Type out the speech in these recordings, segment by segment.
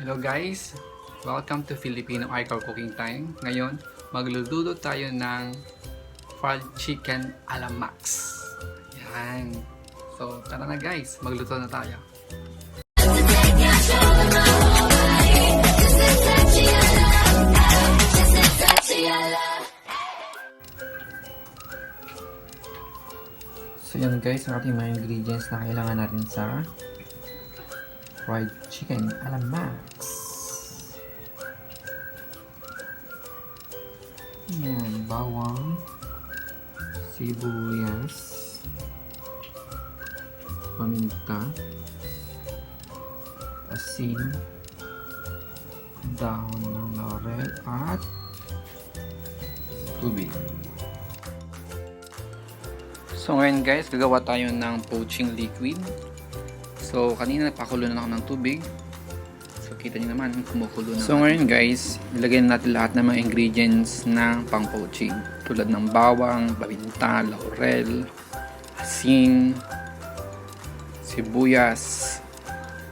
Hello guys! Welcome to Filipino Icor Cooking Time. Ngayon, magluluto tayo ng fried chicken a la Max. Yan. So, tara na guys, magluto na tayo. So yan guys, ang ating mga ingredients na kailangan natin sa fried chicken a la Max. Yan, bawang, sibuyas, paminta, asin, dahon ng laurel, at tubig. So ngayon guys, gagawa tayo ng poaching liquid. So kanina napakulo na ako ng tubig. So kita niyo naman kumukulo na. So ngayon guys, ilagay na natin lahat ng mga ingredients ng pang poaching. Tulad ng bawang, paminta, laurel, asin, sibuyas.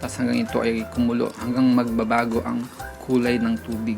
Tapos hanggang ito ay kumulo, hanggang magbabago ang kulay ng tubig.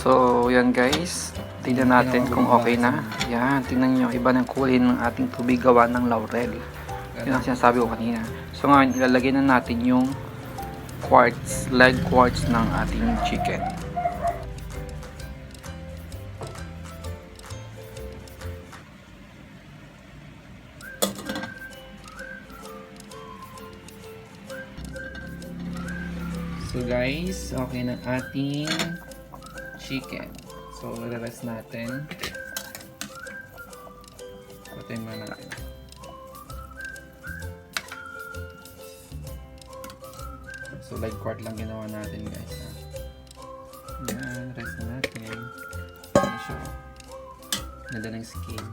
So, yan guys. Tingnan natin kung okay na. Yan, tingnan nyo. Iba ng kulay ng ating tubig gawa ng laurel. Yun ang sinasabi ko kanina. So, ngayon, ilalagay na natin yung quartz, leg quartz ng ating chicken. So, guys, okay na ating chicken. So, i-rest natin. Patay mo natin. So, like quart lang ginawa natin guys. Ha? Yan, rest natin. Yan siya. Ganda ng skin.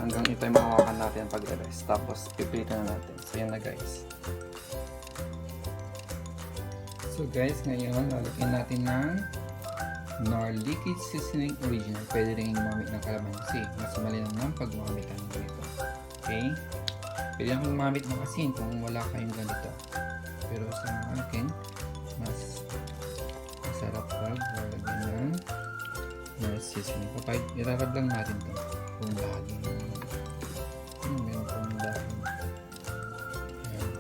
Hanggang ito ay mahawakan natin pag-rest. Tapos, pipilitan na natin. So, yan na guys. So, guys, ngayon, lalagyan natin ng Nor Liquid Seasoning Original. Pwede rin gumamit ng kalamansi. Mas malinam ng pag gumamit ng ganito. Okay? Pwede lang gumamit ng asin kung wala kayong ganito. Pero sa akin, mas masarap pag lalagyan ng Nor Seasoning. Kapag irarab lang natin ito. Kung bahagi meron pang dahon. Ayan.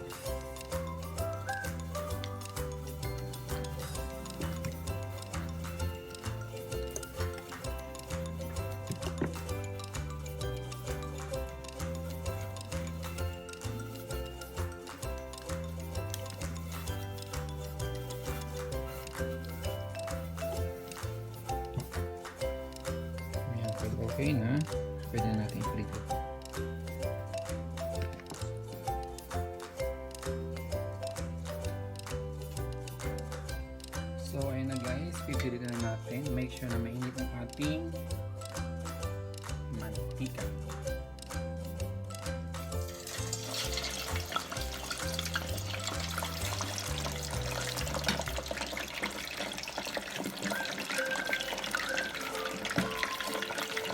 Ayan, pag okay na, pwede na natin i-plate ito. So, ayun na guys, pipilitan na natin. Make sure na mainit ang ating mantika.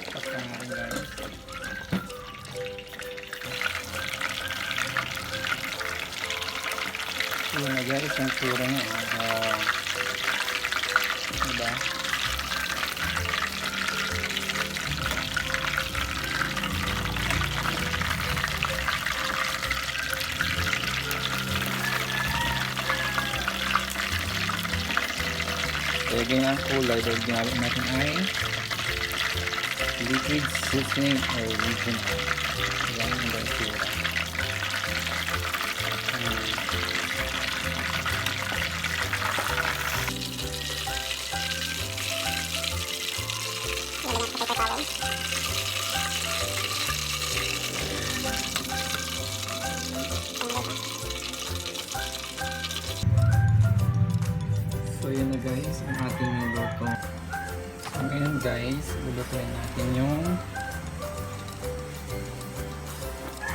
Tapos na rin guys. Yun na guys, ang sura niya. Diba? Kaya ganyan ang kulay dahil ginamit natin ay liquid seasoning original. Diba? Ang dahil sura. yun na guys, ang ating niluto. So ngayon guys, lulutuin natin yung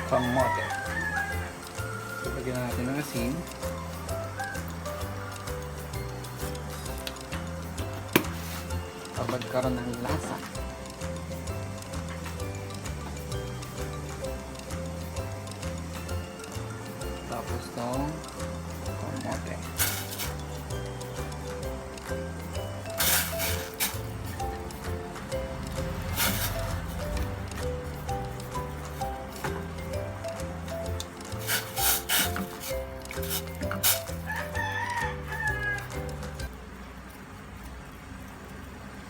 kamote. So lagyan natin ng asin. Para magkaroon ng lasa. Tapos itong kamote.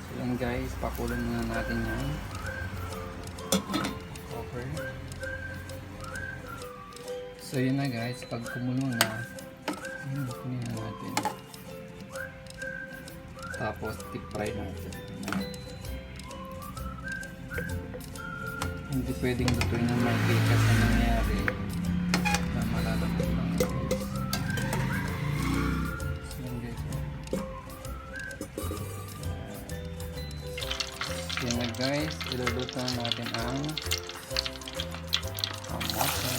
So yan guys, pakulong na natin yan. Okay. So yun na guys, pag kumulo na, kunin na natin. Tapos deep fry natin. Hindi pwedeng lutuin ng maigay kasi nangyari na malalabot lang guys. So yun guys. So yun na guys, iluluto natin ang kamote.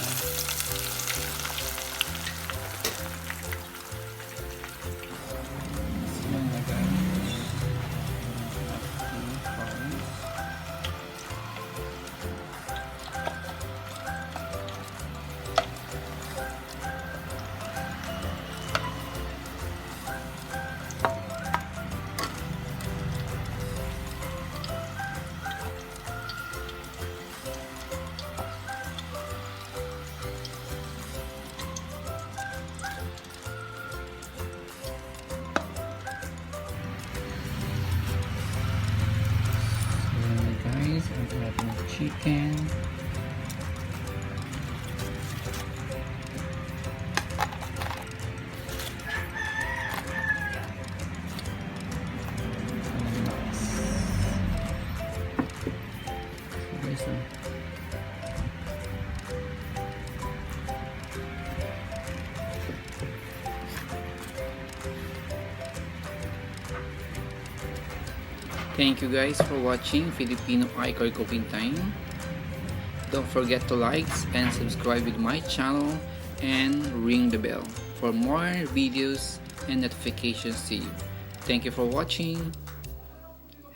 Ang ating chicken. Thank you guys for watching Filipino Icor Cooking Time. Don't forget to like and subscribe with my channel and ring the bell for more videos and notifications to you. Thank you for watching.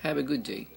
Have a good day.